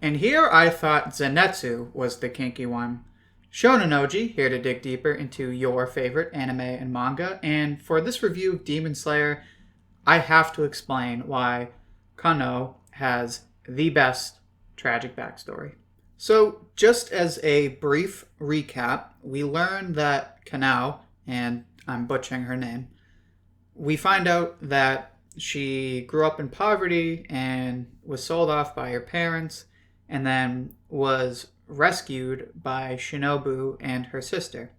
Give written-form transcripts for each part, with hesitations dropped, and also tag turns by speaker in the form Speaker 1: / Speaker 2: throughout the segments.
Speaker 1: And here I thought Zenitsu was the kinky one. Shonen Ouji, here to dig deeper into your favorite anime and manga, and for this review of Demon Slayer, I have to explain why Kanao has the best tragic backstory. So, just as a brief recap, we learn that Kanao, and I'm butchering her name, we find out that she grew up in poverty and was sold off by her parents and then was rescued by Shinobu and her sister.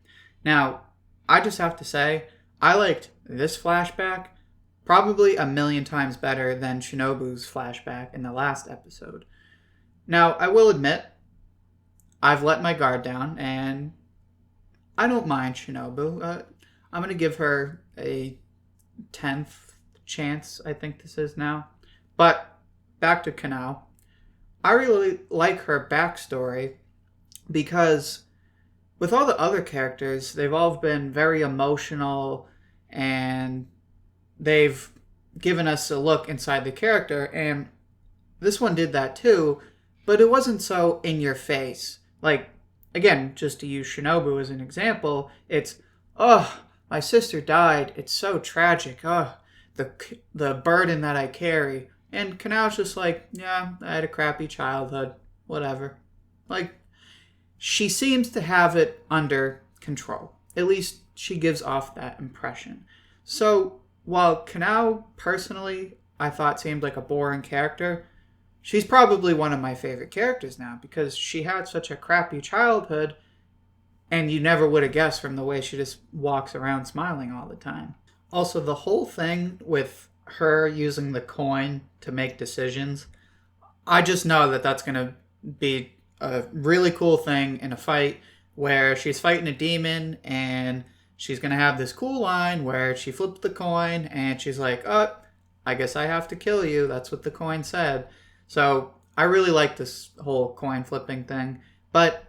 Speaker 1: Now, I just have to say, I liked this flashback probably a million times better than Shinobu's flashback in the last episode. Now, I will admit, I've let my guard down and I don't mind Shinobu. I'm going to give her a 10th chance, I think this is now. But back to Kanao. I really like her backstory because with all the other characters, they've all been very emotional and they've given us a look inside the character, and this one did that too, but it wasn't so in your face. Like, again, just to use Shinobu as an example, it's, oh, my sister died, it's so tragic, oh, the burden that I carry. And Kanao's just like, yeah, I had a crappy childhood, whatever. Like, she seems to have it under control. At least she gives off that impression. So, while Kanao, personally, I thought seemed like a boring character, she's probably one of my favorite characters now because she had such a crappy childhood and you never would have guessed from the way she just walks around smiling all the time. Also, the whole thing with her using the coin to make decisions, I just know that that's going to be a really cool thing in a fight where she's fighting a demon and she's going to have this cool line where she flips the coin and she's like, oh, I guess I have to kill you. That's what the coin said. So I really like this whole coin flipping thing. But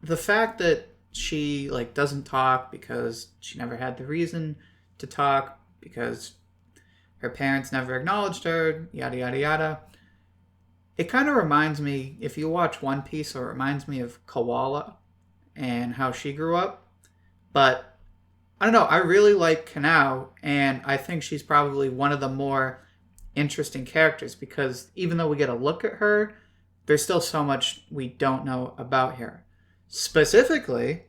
Speaker 1: the fact that she doesn't talk because she never had the reason to talk because her parents never acknowledged her, yada, yada, yada. It kind of reminds me, if you watch One Piece, it reminds me of Koala and how she grew up. But, I don't know, I really like Kanao, and I think she's probably one of the more interesting characters because even though we get a look at her, there's still so much we don't know about her. Specifically,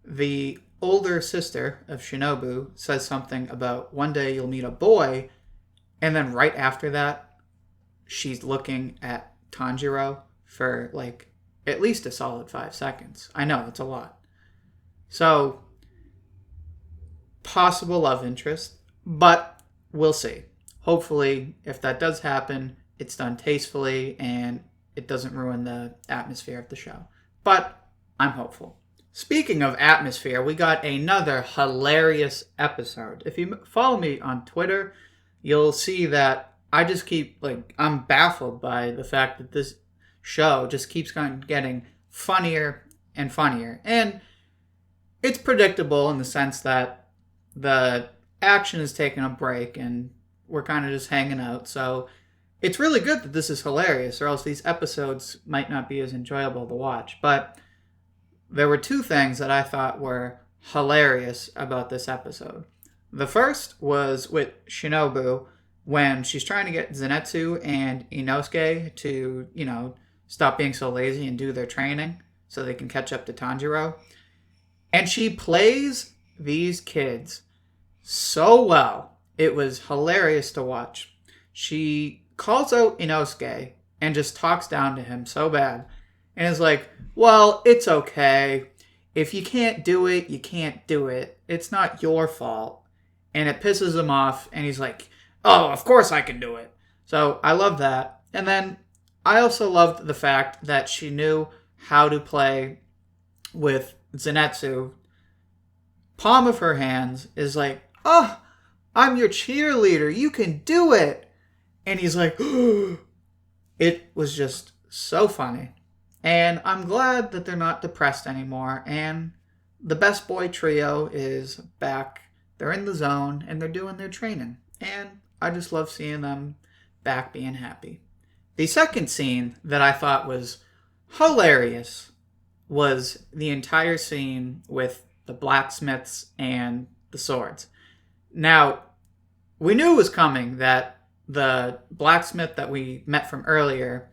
Speaker 1: the older sister of Shinobu says something about one day you'll meet a boy, and then right after that, she's looking at Tanjiro for at least a solid 5 seconds. I know, that's a lot. So, possible love interest, but we'll see. Hopefully, if that does happen, it's done tastefully and it doesn't ruin the atmosphere of the show. But I'm hopeful. Speaking of atmosphere, we got another hilarious episode. If you follow me on Twitter, you'll see that I just keep, I'm baffled by the fact that this show just keeps getting funnier and funnier. And it's predictable in the sense that the action is taking a break and we're kind of just hanging out. So it's really good that this is hilarious, or else these episodes might not be as enjoyable to watch. But there were two things that I thought were hilarious about this episode. The first was with Shinobu when she's trying to get Zenitsu and Inosuke to, stop being so lazy and do their training so they can catch up to Tanjiro. And she plays these kids so well. It was hilarious to watch. She calls out Inosuke and just talks down to him so bad. And is like, well, it's okay. If you can't do it, you can't do it. It's not your fault. And it pisses him off. And he's like, oh, of course I can do it. So I love that. And then I also loved the fact that she knew how to play with Zenitsu. Palm of her hands is like, oh, I'm your cheerleader. You can do it. And he's like, it was just so funny. And I'm glad that they're not depressed anymore. And the best boy trio is back. They're in the zone and they're doing their training. And I just love seeing them back being happy. The second scene that I thought was hilarious was the entire scene with the blacksmiths and the swords. Now, we knew it was coming that the blacksmith that we met from earlier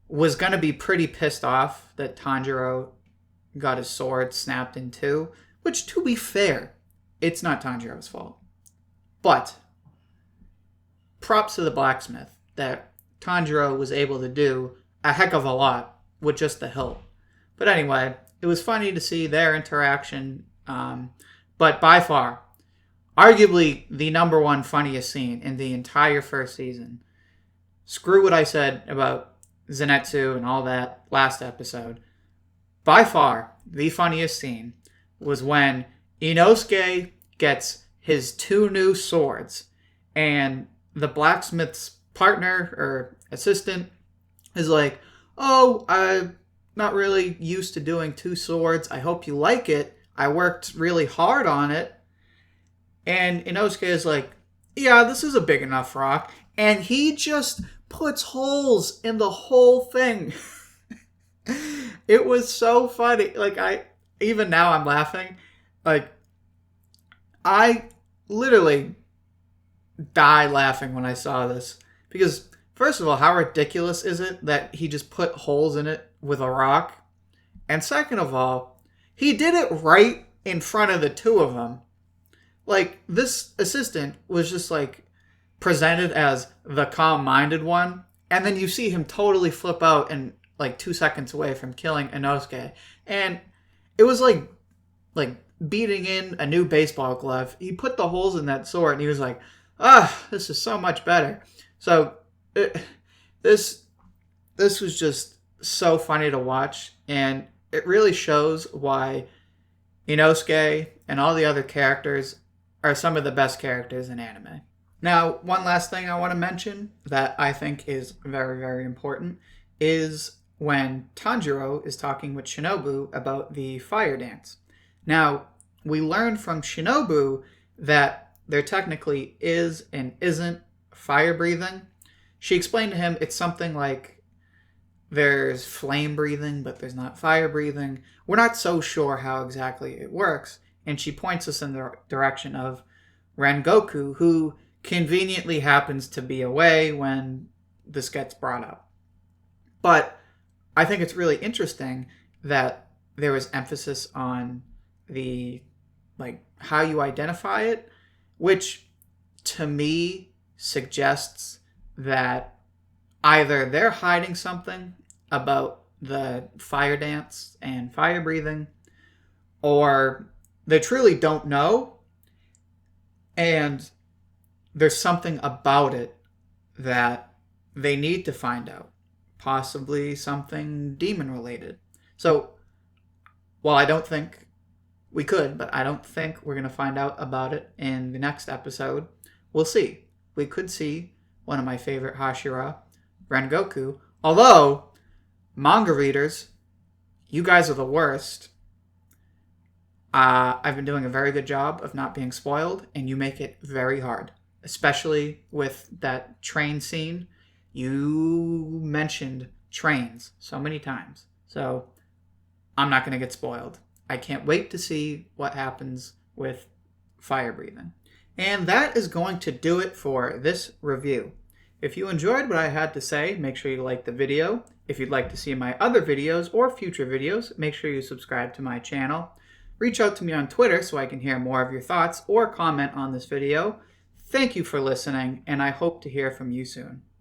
Speaker 1: was going to be pretty pissed off that Tanjiro got his sword snapped in two, which, to be fair, it's not Tanjiro's fault. But props to the blacksmith that Tanjiro was able to do a heck of a lot with just the hilt. But anyway, it was funny to see their interaction. But by far, arguably the number one funniest scene in the entire first season. Screw what I said about Zenitsu and all that last episode. By far, the funniest scene was when Inosuke gets his two new swords and the blacksmith's partner or assistant is like, "Oh, I'm not really used to doing two swords. I hope you like it. I worked really hard on it." And Inosuke is like, "Yeah, this is a big enough rock." And he just puts holes in the whole thing. It was so funny. Like, even now I'm laughing. Like, I literally died laughing when I saw this. Because, first of all, how ridiculous is it that he just put holes in it with a rock? And second of all, he did it right in front of the two of them. Like, this assistant was just, like, presented as the calm-minded one. And then you see him totally flip out and, like, 2 seconds away from killing Inosuke. And it was like beating in a new baseball glove. He put the holes in that sword and he was like, this is so much better. So this was just so funny to watch, and it really shows why Inosuke and all the other characters are some of the best characters in anime. Now, one last thing I want to mention that I think is very, very important is when Tanjiro is talking with Shinobu about the fire dance. Now, we learned from Shinobu that there technically is and isn't fire breathing. She explained to him it's something like there's flame breathing, but there's not fire breathing. We're not so sure how exactly it works. And she points us in the direction of Rengoku, who conveniently happens to be away when this gets brought up. But I think it's really interesting that there was emphasis on the, like, how you identify it, which to me suggests that either they're hiding something about the fire dance and fire breathing, or they truly don't know, and there's something about it that they need to find out. Possibly something demon related. So, while I don't think we could, but I don't think we're going to find out about it in the next episode, we'll see. We could see one of my favorite Hashira, Rengoku. Although, manga readers, you guys are the worst. I've been doing a very good job of not being spoiled, and you make it very hard. Especially with that train scene. You mentioned trains so many times. So, I'm not going to get spoiled. I can't wait to see what happens with fire breathing. And that is going to do it for this review. If you enjoyed what I had to say, make sure you like the video. If you'd like to see my other videos or future videos, make sure you subscribe to my channel. Reach out to me on Twitter so I can hear more of your thoughts or comment on this video. Thank you for listening, and I hope to hear from you soon.